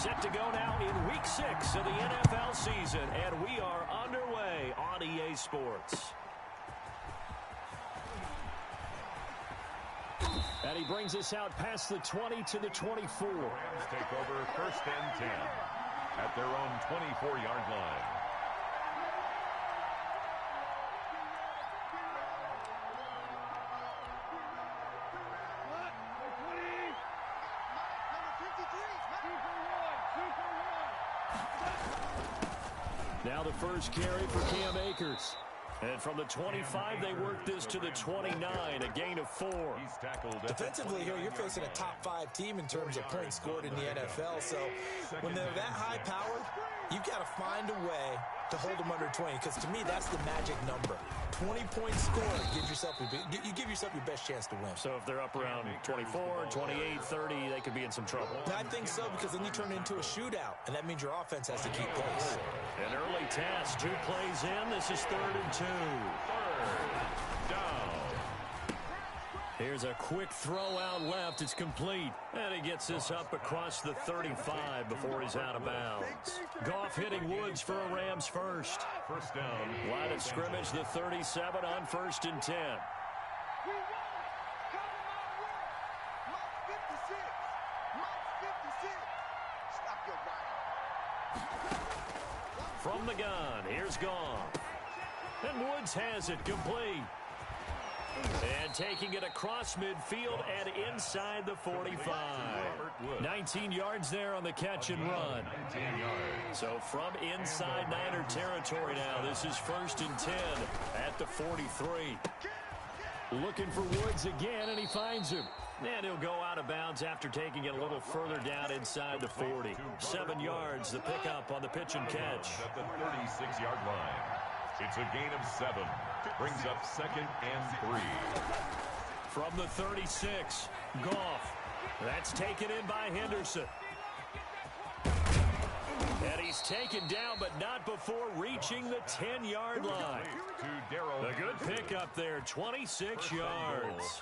Set to go now in Week 6 of the NFL season, and we are underway on EA Sports. And he brings us out past the 20 to the 24. Rams take over 1st and 10 at their own 24-yard line. Now the first carry for Cam Akers. And from the 25, they work this to the 29, a gain of 4. He's tackled. Defensively here, you're facing a top-5 team in terms of points scored in the NFL. So when they're that high-powered, you've got to find a way to hold them under 20. Because to me, that's the magic number. 20 points scored, you give yourself your best chance to win. So if they're up around 24, 28, 30, they could be in some trouble. I think so, because then you turn it into a shootout, and that means your offense has to keep pace. An early task, 2 plays in. This is 3rd and 2. 3rd down. Here's a quick throw out left. It's complete. And he gets this up across the 35 before he's out of bounds. Goff hitting Woods for a Rams first. 1st down. Line of scrimmage, the 37 on 1st and 10. From the gun, here's Goff. And Woods has it complete. And taking it across midfield and inside the 45. 19 yards there on the catch and run. So from inside Niner territory now, this is 1st and 10 at the 43. Looking for Woods again, and he finds him. And he'll go out of bounds after taking it a little further down inside the 40. 7 yards, the pickup on the pitch and catch. At the 36-yard line. It's a gain of 7. Brings up 2nd and 3. From the 36, Goff. That's taken in by Henderson. And he's taken down, but not before reaching the 10-yard line. A good pickup there, 26 yards.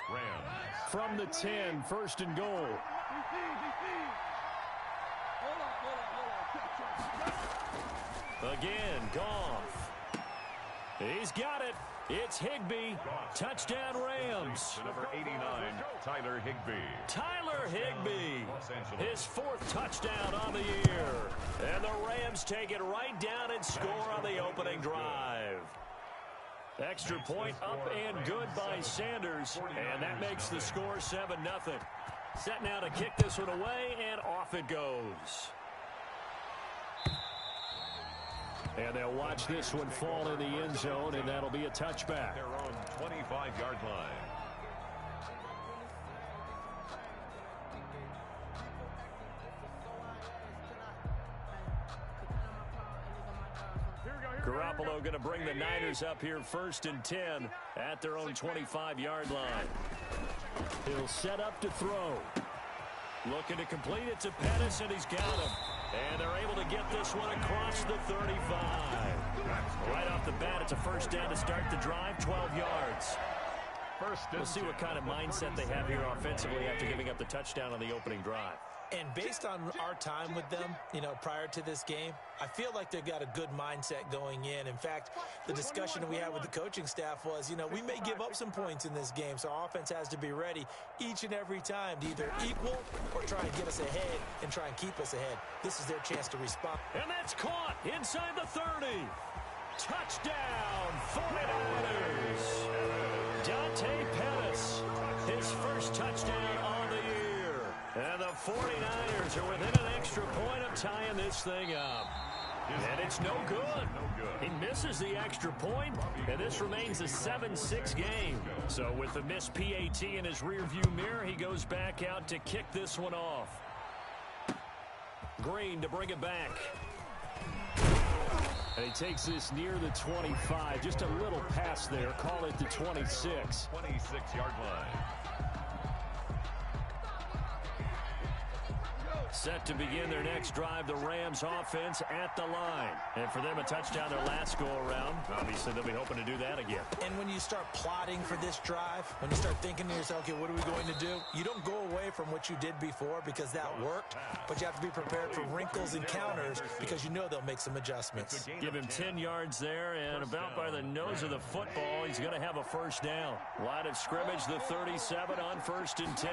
From the 10, 1st and goal. Again, Goff. He's got it. It's Higbee. Touchdown Rams. Number 89, Tyler Higbee. Tyler Higbee. His 4th touchdown on the year. And the Rams take it right down and score on the opening drive. Extra point up and good by Sanders. And that makes the score 7-0. Set now to kick this one away, and off it goes. And they'll watch this one fall in the end zone, and that'll be a touchback. Their own 25-yard line. Garoppolo going to bring the Niners up here 1st and 10 at their own 25-yard line. He'll set up to throw. Looking to complete it to Pettis, and he's got him. And they're able to get this one across the 35. Right off the bat, it's a 1st down to start the drive, 12 yards. We'll see what kind of mindset they have here offensively after giving up the touchdown on the opening drive. And based on our time with them, prior to this game, I feel like they've got a good mindset going in. In fact, the discussion that we had with the coaching staff was, we may give up some points in this game, so our offense has to be ready each and every time to either equal or try and get us ahead and try and keep us ahead. This is their chance to respond. And that's caught inside the 30. Touchdown, 49ers. Dante Pettis, his 1st touchdown on the year. And the 49ers are within an extra point of tying this thing up. And it's no good. He misses the extra point, and this remains a 7-6 game. So with the missed PAT in his rearview mirror, he goes back out to kick this one off. Green to bring it back. And he takes this near the 25, just a little pass there. Call it the 26. 26-yard line. Set to begin their next drive, the Rams offense at the line. And for them, a touchdown their last go-around. Obviously, they'll be hoping to do that again. And when you start plotting for this drive, when you start thinking to yourself, okay, what are we going to do? You don't go away from what you did before because that worked, but you have to be prepared for wrinkles and counters because you know they'll make some adjustments. Give him 10 yards there, and about by the nose of the football, he's going to have a first down. Line of scrimmage, the 37 on 1st and 10.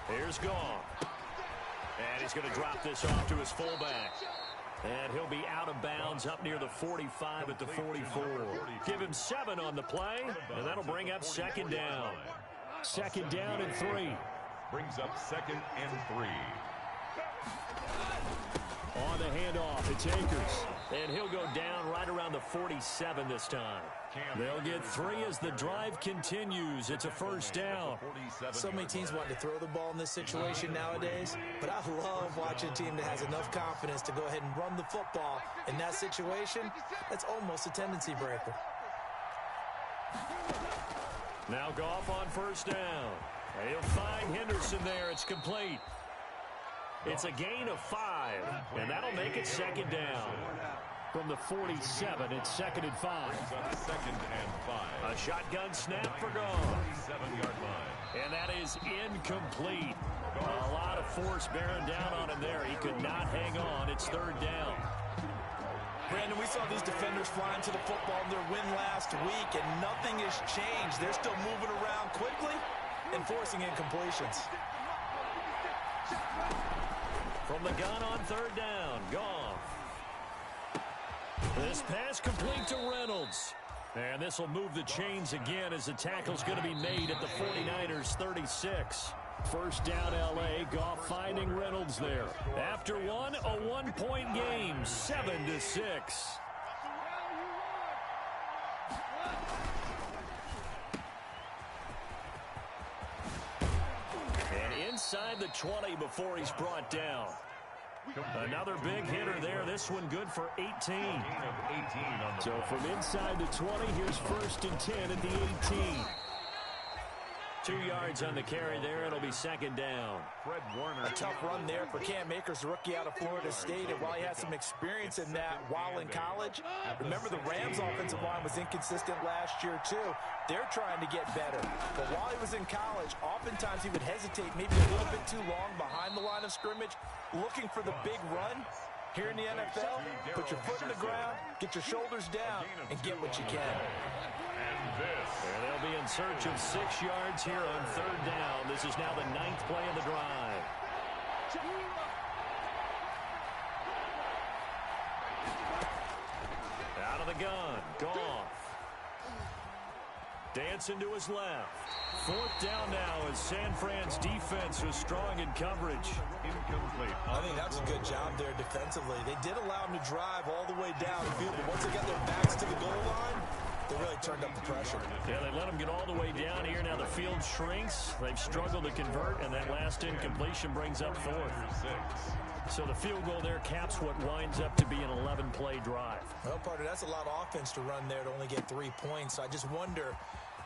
Here's Goff. And he's going to drop this off to his fullback. And he'll be out of bounds up near the 45 at the 44. Give him 7 on the play, and that'll bring up 2nd down. 2nd down and 3. Brings up 2nd and 3. On the handoff, it's Akers. And he'll go down right around the 47 this time. They'll get 3 as the drive continues. It's a first down. So many teams want to throw the ball in this situation nowadays, but I love watching a team that has enough confidence to go ahead and run the football. In that situation, that's almost a tendency breaker. Now Goff on first down. He'll find Henderson there. It's complete. It's a gain of 5, and that'll make it 2nd down. From the 47, it's 2nd and 5. 2nd and 5. A shotgun snap for Goff. 47-yard line. And that is incomplete. A lot of force bearing down on him there. He could not hang on. It's 3rd down. Brandon, we saw these defenders flying to the football in their win last week, and nothing has changed. They're still moving around quickly and forcing incompletions. From the gun on 3rd down, Goff. This pass complete to Reynolds. And this will move the chains again as the tackle's going to be made at the 49ers 36. First down L.A., Goff finding Reynolds there. After one, a 1-point game, 7-6. And inside the 20 before he's brought down. Another big hitter there. This one good for 18. So from inside the 20, here's 1st and 10 at the 18. 2 yards on the carry there. It'll be 2nd down. Fred Warner. A tough run there for Cam Akers, the rookie out of Florida State. And while he had some experience in that while in college, remember the Rams' offensive line was inconsistent last year too. They're trying to get better. But while he was in college, oftentimes he would hesitate maybe a little bit too long behind the line of scrimmage, looking for the big run. Here in the NFL, put your foot in the ground, get your shoulders down, and get what you can. And they'll be in search of 6 yards here on 3rd down. This is now the 9th play of the drive. Out of the gun, Goff. Dancing to his left. 4th down now as San Fran's defense was strong in coverage. Incomplete. I think that's a good job there defensively. They did allow him to drive all the way down the field, but once they got their backs to the goal line, they really turned up the pressure. Yeah, they let him get all the way down here. Now the field shrinks. They've struggled to convert, and that last incompletion brings up 4th. So the field goal there caps what winds up to be an 11-play drive. Well, partner, that's a lot of offense to run there to only get 3 points. So I just wonder,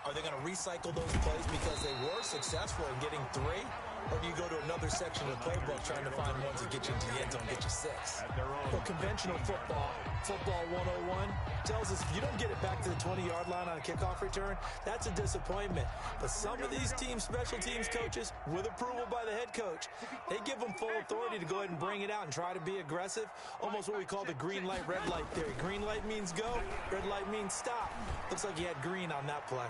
are they going to recycle those plays because they were successful in getting 3? Or do you go to another section of the playbook trying to find ones that get you into the end zone, get you 6? Well, conventional football 101, tells us if you don't get it back to the 20-yard line on a kickoff return, that's a disappointment. But some of these teams, special teams coaches, with approval by the head coach, they give them full authority to go ahead and bring it out and try to be aggressive, almost what we call the green light, red light theory. Green light means go, red light means stop. Looks like he had green on that play.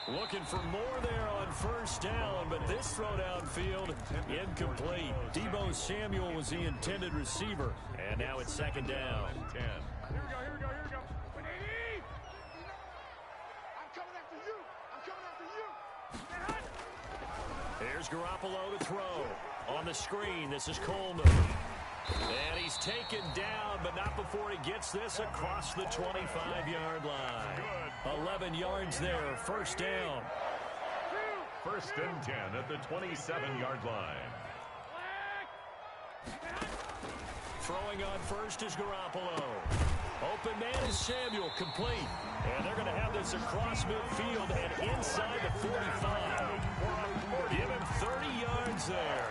Looking for more there on 1st down, but this throw downfield incomplete. Deebo Samuel was the intended receiver, and now it's 2nd down. 10. Here we go. I'm coming after you. Here's Garoppolo to throw. On the screen, this is Coleman. And he's taken down, but not before he gets this across the 25-yard line. 11 yards there, 1st down. 1st and 10 at the 27-yard line. Throwing on 1st is Garoppolo. Open man is Samuel, complete. And they're going to have this across midfield and inside the 45. Give him 30 yards there.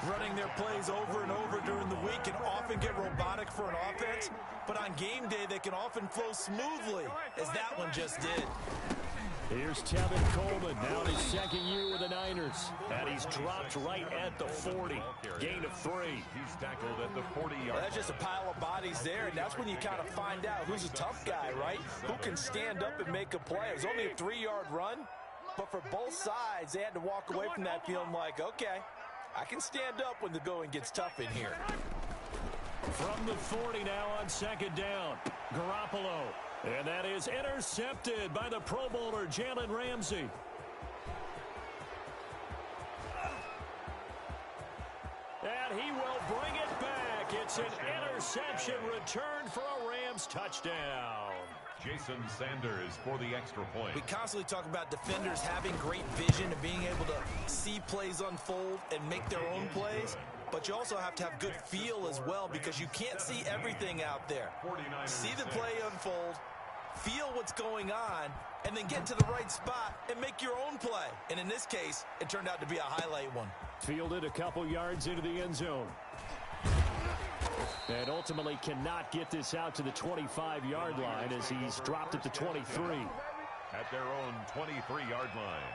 running their plays over and over during the week can often get robotic for an offense, but on game day they can often flow smoothly, as that one just did. Here's Tevin Coleman, now in his second year with the Niners. And he's dropped right at the 40. Gain of 3. He's tackled at the 40-yard line. That's just a pile of bodies there, and that's when you kind of find out who's a tough guy, right? Who can stand up and make a play. It was only a 3-yard run, but for both sides, they had to walk away from that feeling like, okay, I can stand up when the going gets tough in here. From the 40 now on second down, Garoppolo. And that is intercepted by the Pro Bowler, Jalen Ramsey. And he will bring it back. It's an interception returned for a Rams touchdown. Jason Sanders for the extra point. We constantly talk about defenders having great vision and being able to see plays unfold and make their own plays. But you also have to have good feel as well, because you can't see everything out there. See the play unfold, feel what's going on, and then get to the right spot and make your own play. And in this case, it turned out to be a highlight one. Fielded a couple yards into the end zone. And ultimately cannot get this out to the 25-yard line as he's dropped at the 23. At their own 23-yard line.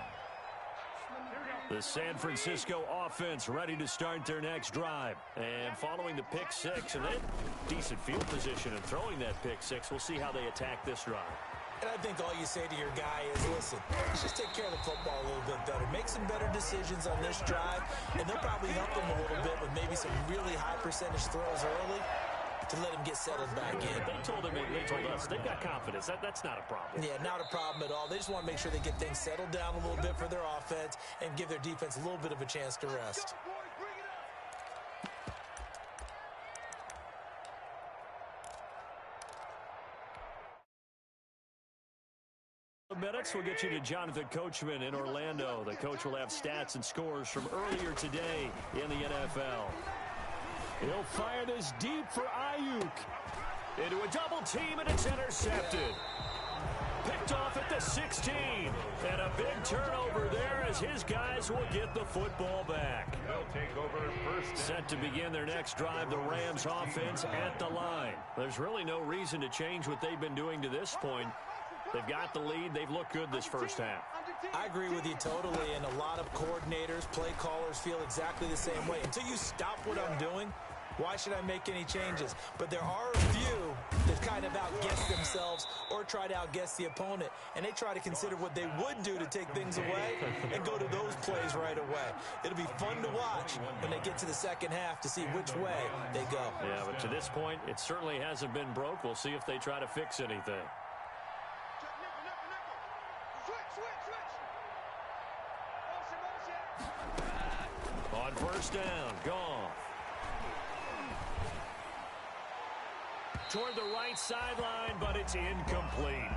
The San Francisco offense ready to start their next drive. And following the pick six, and they had decent field position in throwing that pick six. We'll see how they attack this drive. And I think all you say to your guy is, listen, let's just take care of the football a little bit better. Make some better decisions on this drive, and they'll probably help them a little bit with maybe some really high percentage throws early to let him get settled back in. They told us they've got confidence. That's not a problem. Yeah, not a problem at all. They just want to make sure they get things settled down a little bit for their offense and give their defense a little bit of a chance to rest. Minutes, we'll get you to Jonathan Coachman in Orlando. The coach will have stats and scores from earlier today in the NFL. He'll fire this deep for Ayuk. Into a double team, and it's intercepted. Picked off at the 16. And a big turnover there as his guys will get the football back. They'll take over first. Set to begin their next drive, the Rams offense at the line. There's really no reason to change what they've been doing to this point. They've got the lead. They've looked good this first half. I agree with you totally, and a lot of coordinators, play callers feel exactly the same way. Until you stop what I'm doing, why should I make any changes? But there are a few that kind of outguess themselves or try to outguess the opponent, and they try to consider what they would do to take things away and go to those plays right away. It'll be fun to watch when they get to the second half to see which way they go. Yeah, but to this point, it certainly hasn't been broke. We'll see if they try to fix anything. On first down, Goff. Toward the right sideline, but it's incomplete.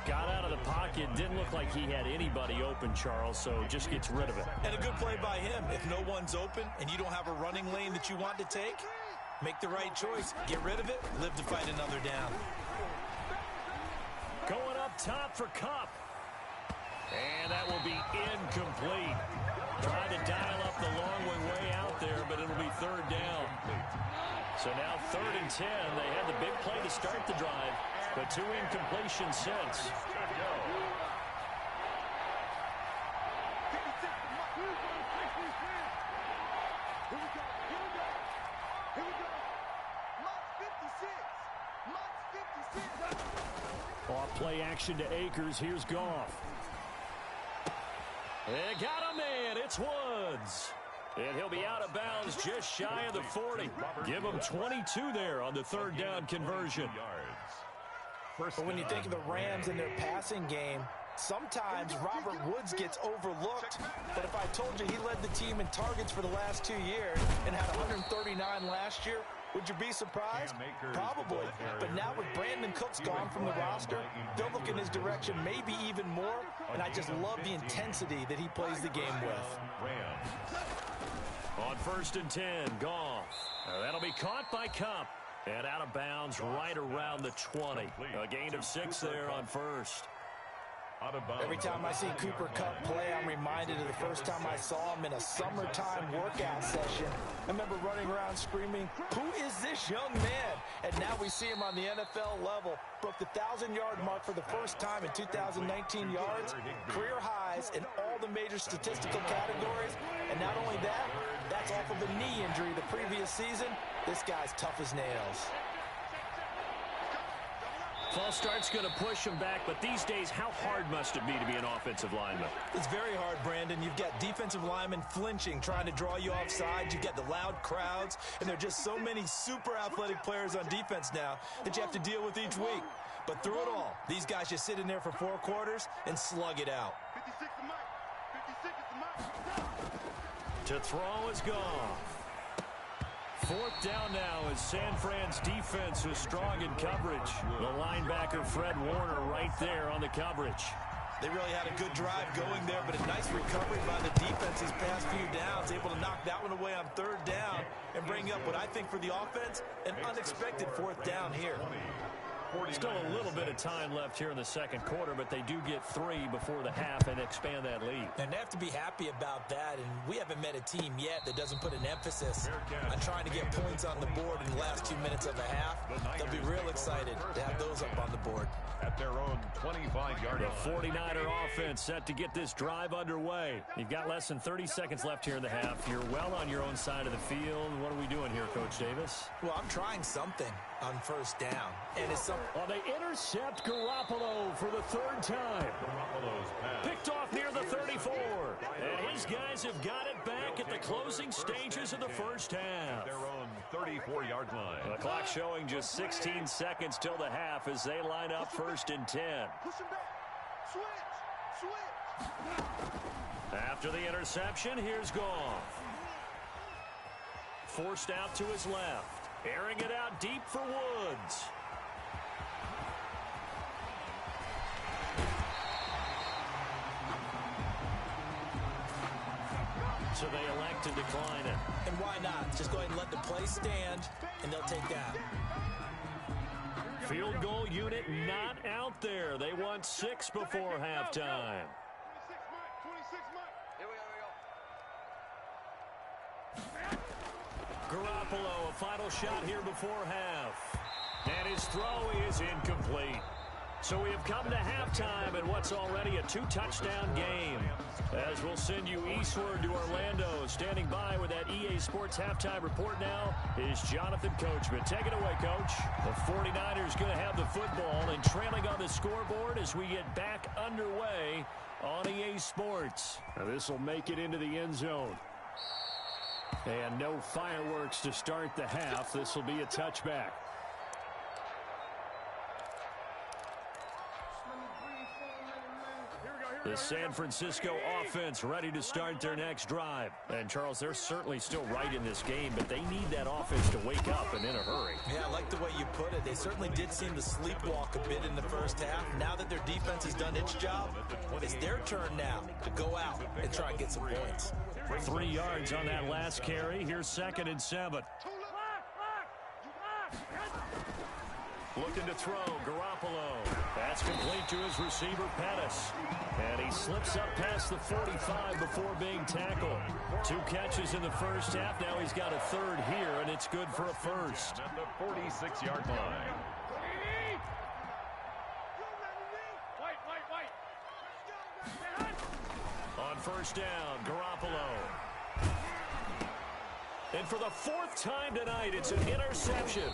Got out of the pocket. Didn't look like he had anybody open, Charles, so just gets rid of it. And a good play by him. If no one's open and you don't have a running lane that you want to take, make the right choice. Get rid of it. Live to fight another down. Going up top for Kupp. And that will be incomplete. Trying to dial up the long way out there, but it'll be third down. So now 3rd and 10. They had the big play to start the drive, but 2 incompletions since. Off play action to Akers. Here's Goff. They got a man. It's Woods. And he'll be out of bounds just shy of the 40. Give him 22 there on the 3rd down conversion. But when you think of the Rams and their passing game, sometimes Robert Woods gets overlooked. But if I told you he led the team in targets for the last 2 years and had 139 last year, would you be surprised? Probably. But now with Brandon Cooks gone from the roster, they'll look in his direction maybe even more. And I just love the intensity that he plays the game with. On 1st and 10, Goff. That'll be caught by Kupp. And out of bounds right around the 20. A gain of 6 there on first. Out of bounds. Every time I see Cooper Kupp play, I'm reminded of the first time I saw him in a summertime workout session. I remember running around screaming, "Who is this young man?" And now we see him on the NFL level. Broke the 1,000-yard mark for the first time in 2019 yards, career highs in all the major statistical categories. And not only that, that's off of a knee injury the previous season. This guy's tough as nails. False start's going to push him back, but these days, how hard must it be to be an offensive lineman? It's very hard, Brandon. You've got defensive linemen flinching, trying to draw you offside. You've got the loud crowds, and there are just so many super athletic players on defense now that you have to deal with each week. But through it all, these guys just sit in there for 4 quarters and slug it out. 56 the mic. 56 is the mic. To throw is gone. 4th down now as San Fran's defense is strong in coverage. The linebacker Fred Warner right there on the coverage. They really had a good drive going there, but a nice recovery by the defense these past few downs, able to knock that one away on 3rd down and bring up what I think for the offense, an unexpected 4th down here. Still a little bit of time left here in the 2nd quarter, but they do get 3 before the half and expand that lead. And they have to be happy about that, and we haven't met a team yet that doesn't put an emphasis on trying to get points on the board in the last 2 minutes of a half. They'll be real excited to have those up on the board. At their own 25-yard line. The 49er offense set to get this drive underway. You've got less than 30 seconds left here in the half. You're well on your own side of the field. What are we doing here, Coach Davis? Well, I'm trying something on 1st down, and it's something. Well, they intercept Garoppolo for the 3rd time. Garoppolo's pass. Picked off near the 34. And his guys have got it back at the closing stages of the 1st half. Their own 34-yard line. The clock showing just 16 seconds till the half as they line up 1st and 10. Push him back. Switch. After the interception, here's Goff. Forced out to his left. Airing it out deep for Woods. So they elect to decline it. And why not? Just go ahead and let the play stand, and they'll take that. Field goal unit not out there. They want 6 before halftime. 26 mic. Here we go. Garoppolo, a final shot here before half. And his throw is incomplete. So we have come to halftime in what's already a 2-touchdown game. As we'll send you eastward to Orlando. Standing by with that EA Sports halftime report now is Jonathan Coachman. Take it away, Coach. The 49ers going to have the football and trailing on the scoreboard as we get back underway on EA Sports. Now this will make it into the end zone. And no fireworks to start the half. This will be a touchback. The San Francisco offense ready to start their next drive. And, Charles, they're certainly still right in this game, but they need that offense to wake up and in a hurry. Yeah, I like the way you put it. They certainly did seem to sleepwalk a bit in the 1st half. Now that their defense has done its job, it's their turn now to go out and try and get some points. 3 yards on that last carry. Here's 2nd and 7. Looking to throw, Garoppolo. That's complete to his receiver, Pettis. And he slips up past the 45 before being tackled. 2 catches in the 1st half. Now he's got a 3rd here, and it's good for a 1st. At the 46-yard line. On 1st down, Garoppolo. And for the 4th time tonight, it's an interception.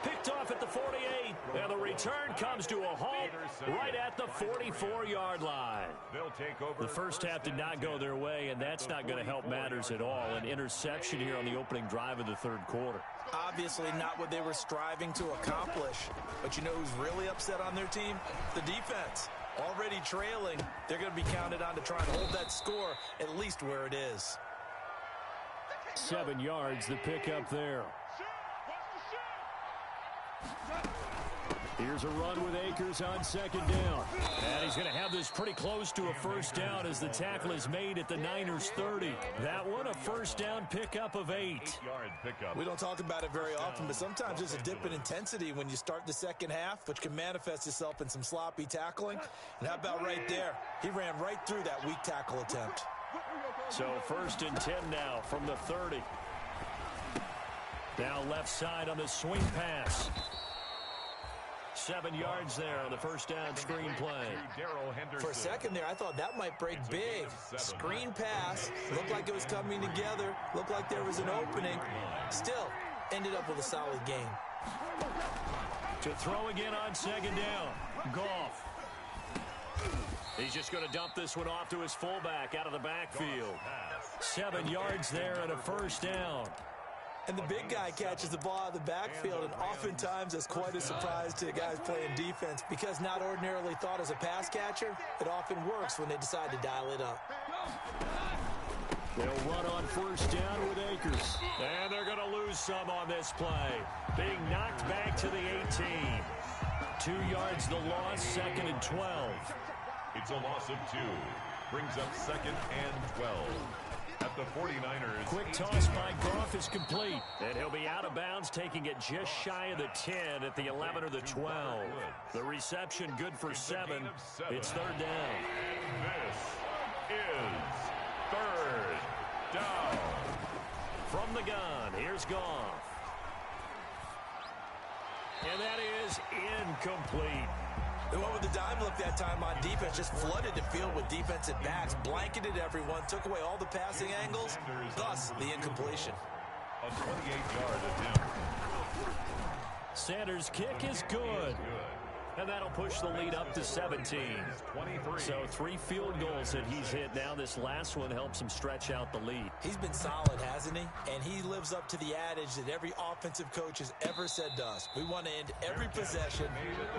Picked off at the 48, and the return comes to a halt right at the 44-yard line. They'll take over. The 1st half did not go their way, and that's not going to help matters at all. An interception here on the opening drive of the 3rd quarter. Obviously not what they were striving to accomplish. But you know who's really upset on their team? The defense. Already trailing, they're going to be counted on to try and hold that score at least where it is. 7 yards, the pickup there. Here's a run with Akers on second down. And he's going to have this pretty close to a first down as the tackle is made at the Niners 30. That one a first down pickup of 8. 8-yard pickup. We don't talk about it very often, but sometimes there's a dip in intensity when you start the second half, which can manifest itself in some sloppy tackling. And how about right there? He ran right through that weak tackle attempt. So 1st and 10 now from the 30. Now left side on the swing pass. 7 yards there on the first down screen play. For a second there, I thought that might break big. Screen pass. Looked like it was coming together. Looked like there was an opening. Still, ended up with a solid gain. To throw again on second down. Goff. He's just going to dump this one off to his fullback out of the backfield. 7 yards there and a first down. And the big guy catches the ball out of the backfield, and oftentimes that's quite a surprise to the guys playing defense because not ordinarily thought as a pass catcher, it often works when they decide to dial it up. They'll run on first down with Akers. And they're going to lose some on this play. Being knocked back to the 18. 2 yards the loss, 2nd and 12. It's a loss of 2. Brings up 2nd and 12. At the 49ers. Quick toss by Goff is complete. And he'll be out of bounds, taking it just shy of the 10 at the 11 or the 12. The reception good for 7. It's 3rd down. This is 3rd down. From the gun, here's Goff. And that is incomplete. They went with the dime look that time on defense, just flooded the field with defensive backs, blanketed everyone, took away all the passing angles, thus the incompletion. A 28-yard attempt. Sanders' kick is good. And that'll push the lead up to 17. So 3 field goals that he's hit now. This last one helps him stretch out the lead. He's been solid, hasn't he? And he lives up to the adage that every offensive coach has ever said to us. We want to end every possession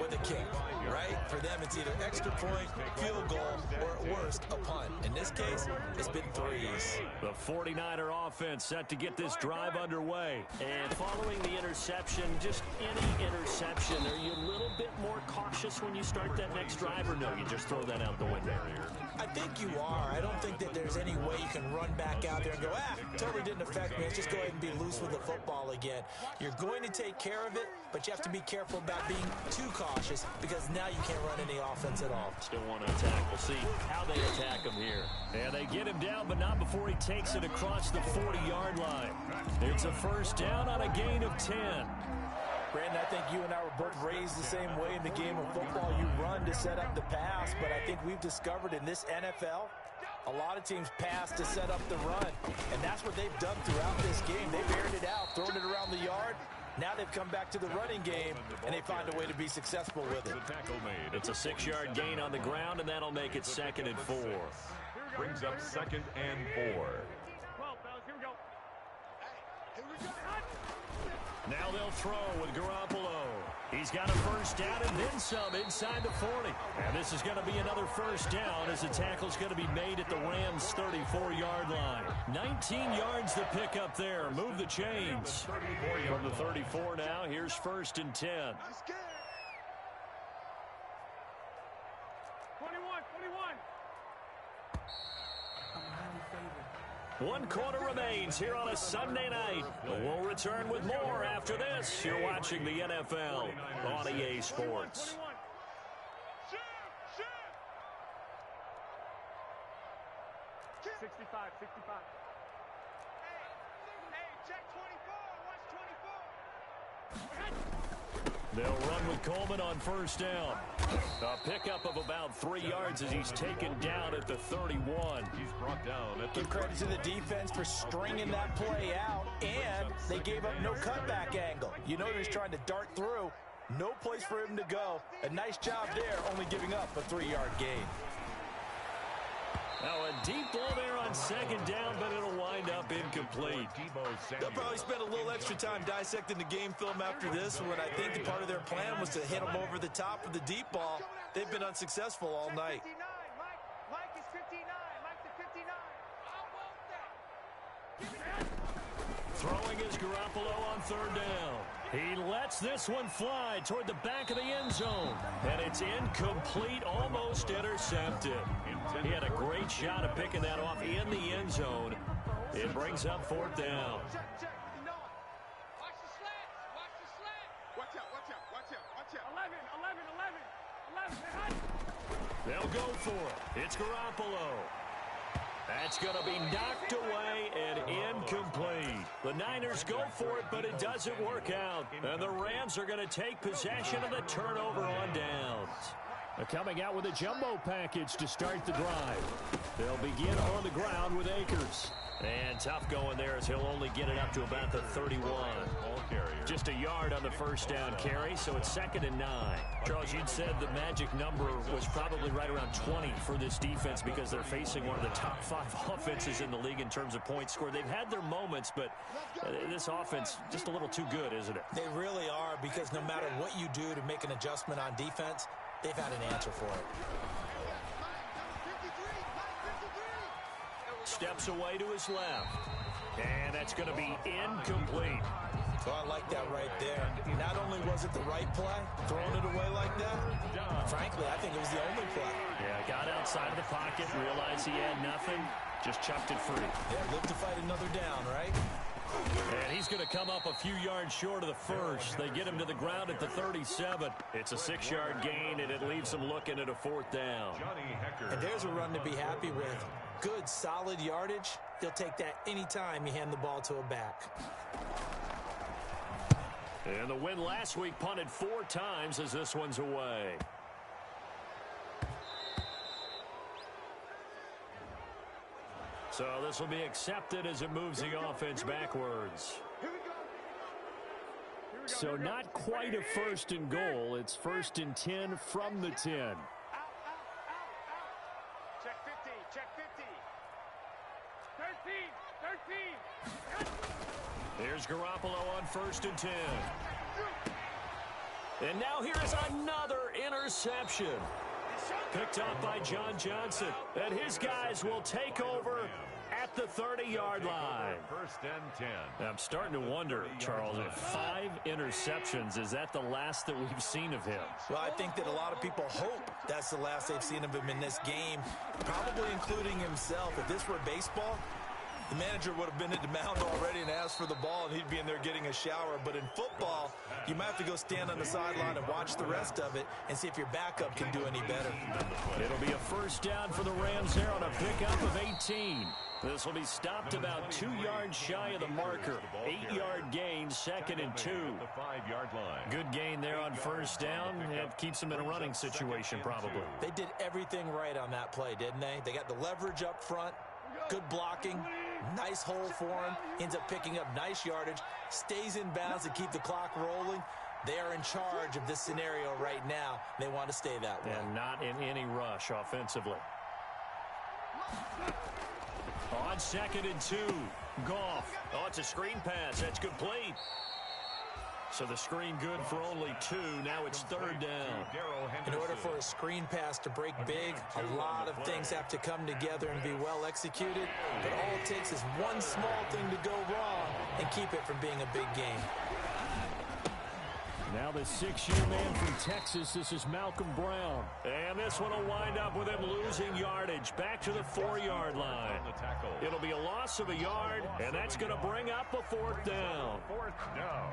with a kick, right? For them, it's either extra point, field goal, or at worst, a punt. In this case, it's been 3s. The 49er offense set to get this drive underway. And following the interception, just any interception, are you a little bit more cautious when you start that next drive, or no, you just throw that out the window? I think you are. I don't think that there's any way you can run back out there and go, totally didn't affect me. Let's just go ahead and be loose with the football again. You're going to take care of it, but you have to be careful about being too cautious because now you can't run any offense at all. Still want to attack. We'll see how they attack him here. And they get him down, but not before he takes it across the 40-yard line. It's a first down on a gain of 10. Brandon, I think you and I were both raised the same way in the game of football. You run to set up the pass, but I think we've discovered in this NFL, a lot of teams pass to set up the run, and that's what they've done throughout this game. They've aired it out, thrown it around the yard. Now they've come back to the running game, and they find a way to be successful with it. It's a 6-yard gain on the ground, and that'll make it 2nd and 4. Brings up 2nd and 4. Now they'll throw with Garoppolo. He's got a first down and then some inside the 40. And this is going to be another first down as the tackle's going to be made at the Rams' 34-yard line. 19 yards to pick up there. Move the chains. From the 34 now, here's 1st and 10. 1 quarter remains here on a Sunday night. We'll return with more after this. You're watching the NFL on EA Sports. They'll run with Coleman on first down. A pickup of about 3 yards as he's taken down at the 31. He's brought down at the Give credit to the defense for stringing that play out, and they gave up no cutback angle. You know they're just trying to dart through. No place for him to go. A nice job there, only giving up a 3-yard gain. Now a deep ball there on second down, but it'll wind up incomplete. They'll probably spend a little extra time dissecting the game film after this one. I think the part of their plan was to hit them over the top of the deep ball. They've been unsuccessful all night. Mike is 59. Mike the 59. Throwing is Garoppolo on third down. He lets this one fly toward the back of the end zone. And it's incomplete, almost intercepted. He had a great shot at picking that off in the end zone. It brings up fourth down. Check. You know it. Watch the slant. Watch the slant. Watch out. 11. They'll go for it. It's Garoppolo. That's going to be knocked away and incomplete. The Niners go for it, but it doesn't work out. And the Rams are going to take possession of the turnover on downs. They're coming out with a jumbo package to start the drive. They'll begin on the ground with Akers. And tough going there as he'll only get it up to about the 31. Just a yard on the first down carry, so it's 2nd and 9. Charles, you'd said the magic number was probably right around 20 for this defense because they're facing one of the top 5 offenses in the league in terms of points scored. They've had their moments, but this offense just a little too good, isn't it? They really are, because no matter what you do to make an adjustment on defense, they've had an answer for it. Steps away to his left. And that's going to be incomplete. So I like that right there. Not only was it the right play, throwing it away like that, frankly, I think it was the only play. Yeah, got outside of the pocket, realized he had nothing, just chucked it free. Yeah, live to fight another down, right? And he's going to come up a few yards short of the first. They get him to the ground at the 37. It's a 6-yard gain, and it leaves them looking at a 4th down. And there's a run to be happy with. Good, solid yardage. He'll take that anytime you hand the ball to a back. And the win last week punted 4 times as this one's away. So this will be accepted as it moves the offense backwards. So not quite a 1st and goal. It's 1st and 10 from the 10. Out. Check 50. 13. Here's Garoppolo on 1st and 10. And now here is another interception. Picked up by John Johnson. And his guys will take over at the 30-yard line. 1st and 10. I'm starting to wonder, Charles, if 5 interceptions, is that the last that we've seen of him? Well, I think that a lot of people hope that's the last they've seen of him in this game, probably including himself. If this were baseball, the manager would have been at the mound already and asked for the ball, and he'd be in there getting a shower. But in football, you might have to go stand on the sideline and watch the rest of it and see if your backup can do any better. It'll be a 1st down for the Rams there on a pickup of 18. This will be stopped about 2 yards shy of the marker. 8-yard gain, 2nd and 2. The 5-yard line. Good gain there on 1st down. It keeps them in a running situation probably. They did everything right on that play, didn't they? They got the leverage up front, good blocking, nice hole for him, ends up picking up nice yardage, stays in bounds to keep the clock rolling. They are in charge of this scenario right now. They want to stay that way. And not in any rush offensively. On 2nd and 2, Goff. Oh, it's a screen pass. That's complete. So the screen good for only 2. Now it's 3rd down. In order for a screen pass to break big, a lot of things have to come together and be well executed. But all it takes is one small thing to go wrong and keep it from being a big game. Now the 6-year man from Texas, this is Malcolm Brown. And this one will wind up with him losing yardage back to the 4-yard line. It'll be a loss of a yard, and that's going to bring up a 4th down. 4th down.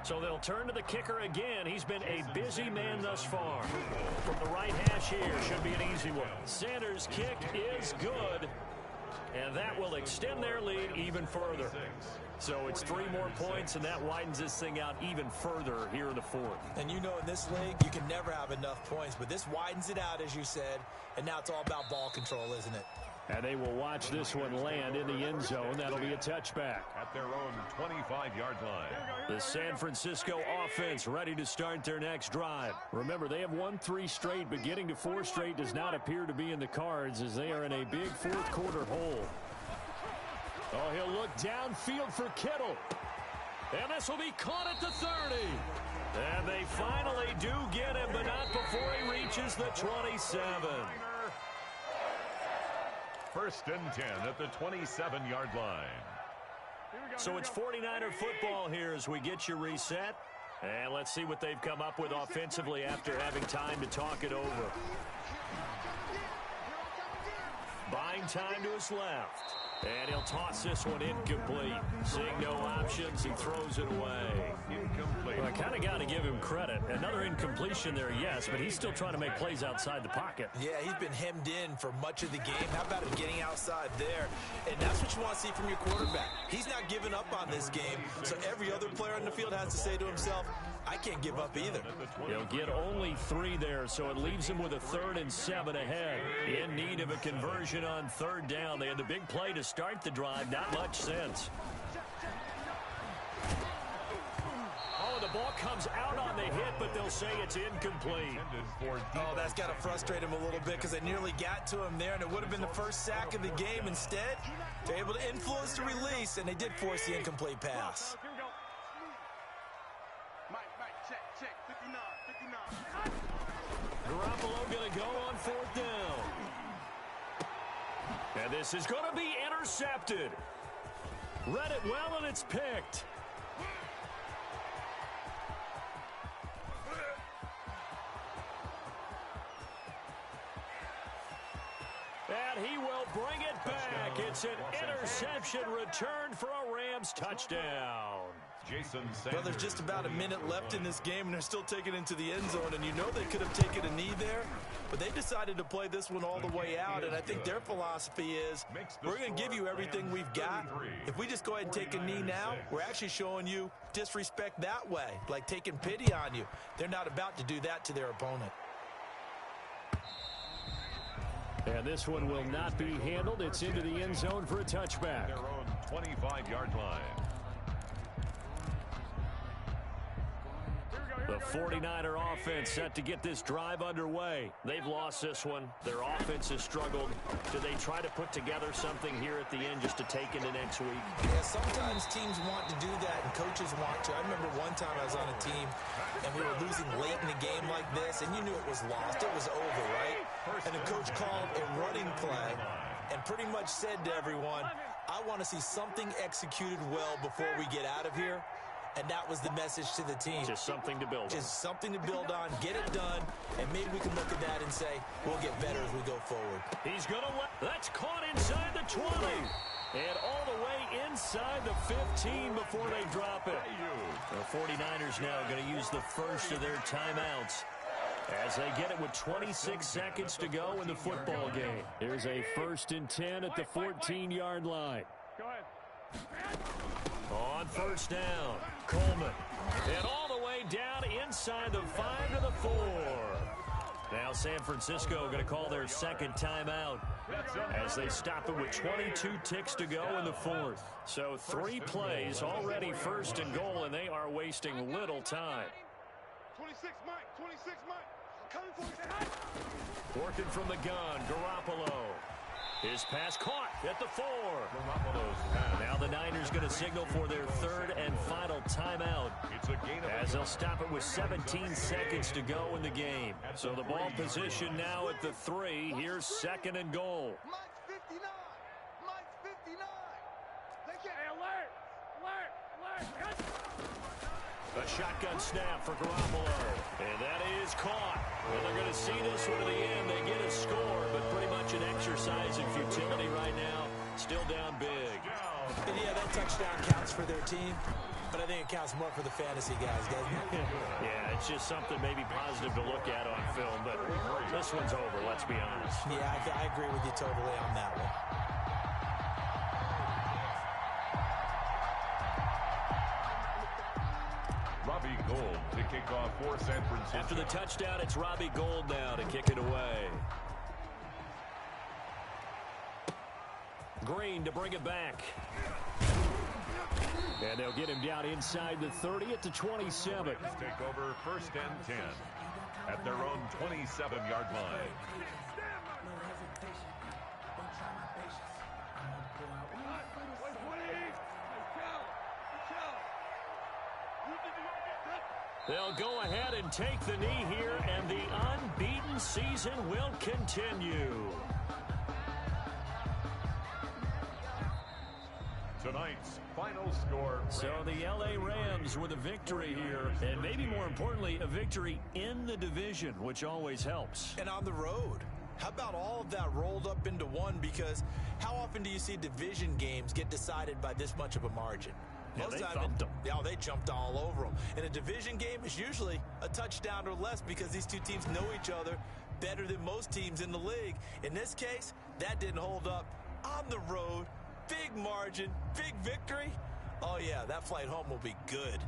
So they'll turn to the kicker again. He's been a busy man thus far. From the right hash here, should be an easy one. Sanders' kick is good. And that will extend their lead even further. So it's 3 more points, and that widens this thing out even further here in the 4th. And you know, in this league, you can never have enough points. But this widens it out, as you said. And now it's all about ball control, isn't it? And they will watch this one land in the end zone. That'll be a touchback. At their own 25-yard line. The San Francisco offense ready to start their next drive. Remember, they have won 3 straight, but getting to 4 straight does not appear to be in the cards as they are in a big 4th quarter hole. Oh, he'll look downfield for Kittle. And this will be caught at the 30. And they finally do get him, but not before he reaches the 27. First and 10 at the 27-yard line. So it's 49er football here as we get you reset. And let's see what they've come up with offensively after having time to talk it over. Buying time to his left. And he'll toss this one incomplete. Seeing no options, he throws it away. Incomplete. Well, I kind of got to give him credit. Another incompletion there, yes, but he's still trying to make plays outside the pocket. Yeah, he's been hemmed in for much of the game. How about him getting outside there? And that's what you want to see from your quarterback. He's not giving up on this game, so every other player on the field has to say to himself, I can't give up either. He'll get only 3 there, so it leaves him with a 3rd and 7 ahead. In need of a conversion on 3rd down. They had the big play to start the drive. Not much sense. Oh, the ball comes out on the hit, but they'll say it's incomplete. Oh, that's got to frustrate him a little bit because they nearly got to him there, and it would have been the first sack of the game. Instead, they're able to influence the release, and they did force the incomplete pass. Garoppolo going to go on 4th down. And this is going to be intercepted. Read it well, and it's picked. And he will bring it back. It's an interception returned for a Rams touchdown. Jason Sanders. Well, there's just about a minute left in this game, and they're still taking it into the end zone. And you know they could have taken a knee there, but they decided to play this one all the way out. And I think their philosophy is, we're going to give you everything we've got. If we just go ahead and take a knee now, we're actually showing you disrespect that way, like taking pity on you. They're not about to do that to their opponent. And this one will not be handled. It's into the end zone for a touchback. Their own 25-yard line. The 49er offense set to get this drive underway. They've lost this one. Their offense has struggled. Do they try to put together something here at the end just to take into next week? Yeah, sometimes teams want to do that and coaches want to. I remember one time I was on a team and we were losing late in a game like this, and you knew it was lost. It was over, right? And the coach called a running play and pretty much said to everyone, I want to see something executed well before we get out of here. And that was the message to the team. Just something to build on. Just something to build on, get it done, and maybe we can look at that and say, we'll get better as we go forward. He's going to that's caught inside the 20. And all the way inside the 15 before they drop it. The 49ers now going to use the first of their timeouts as they get it with 26 seconds to go in the football game. Here's a 1st and 10 at the 14-yard line. Go ahead. On 1st down, Coleman. And all the way down inside the 5 to the 4. Now San Francisco going to call their second timeout as they stop it with 22 ticks to go in the 4th. So 3 plays already 1st and goal, and they are wasting little time. 26, Mike. 26, Mike. Coming for you. Working from the gun, Garoppolo. His pass caught at the 4. Now the Niners going to signal for their 3rd and final timeout as they'll stop it with 17 seconds to go in the game. So the ball position now at the 3. Here's 2nd and goal. Mike's 59. Mike's 59. Hey, alert. Alert. A shotgun snap for Garoppolo. And that is caught. And they're going to see this one to the end. They get a score, but pretty much an exercise in futility right now. Still down big. And yeah, that touchdown counts for their team, but I think it counts more for the fantasy guys, doesn't it? Yeah, it's just something maybe positive to look at on film, but this one's over, let's be honest. Yeah, I agree with you totally on that one. Robbie Gould to kick off for San Francisco. After the touchdown, it's Robbie Gould now to kick it away. Green to bring it back. And they'll get him down inside the 30 at the 27. Take over 1st and 10 at their own 27-yard line. They'll go ahead and take the knee here, and the unbeaten season will continue. Tonight's final score. So the L.A. Rams with a victory here, and maybe more importantly, a victory in the division, which always helps. And on the road. How about all of that rolled up into one? Because how often do you see division games get decided by this much of a margin? Yeah, Most they time thumped them. Yeah, they jumped all over them. And a division game is usually a touchdown or less because these two teams know each other better than most teams in the league. In this case, that didn't hold up. On the road, big margin, big victory. Oh, yeah, that flight home will be good.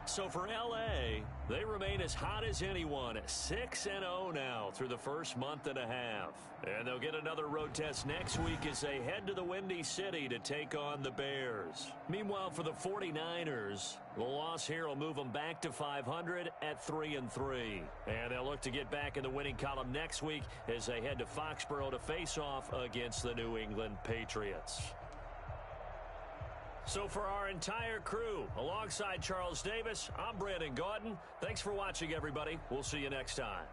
So for L.A., they remain as hot as anyone, 6-0 now through the first month and a half. And they'll get another road test next week as they head to the Windy City to take on the Bears. Meanwhile, for the 49ers, the loss here will move them back to 500 at 3-3. And they'll look to get back in the winning column next week as they head to Foxborough to face off against the New England Patriots. So for our entire crew, alongside Charles Davis, I'm Brandon Gaudin. Thanks for watching, everybody. We'll see you next time.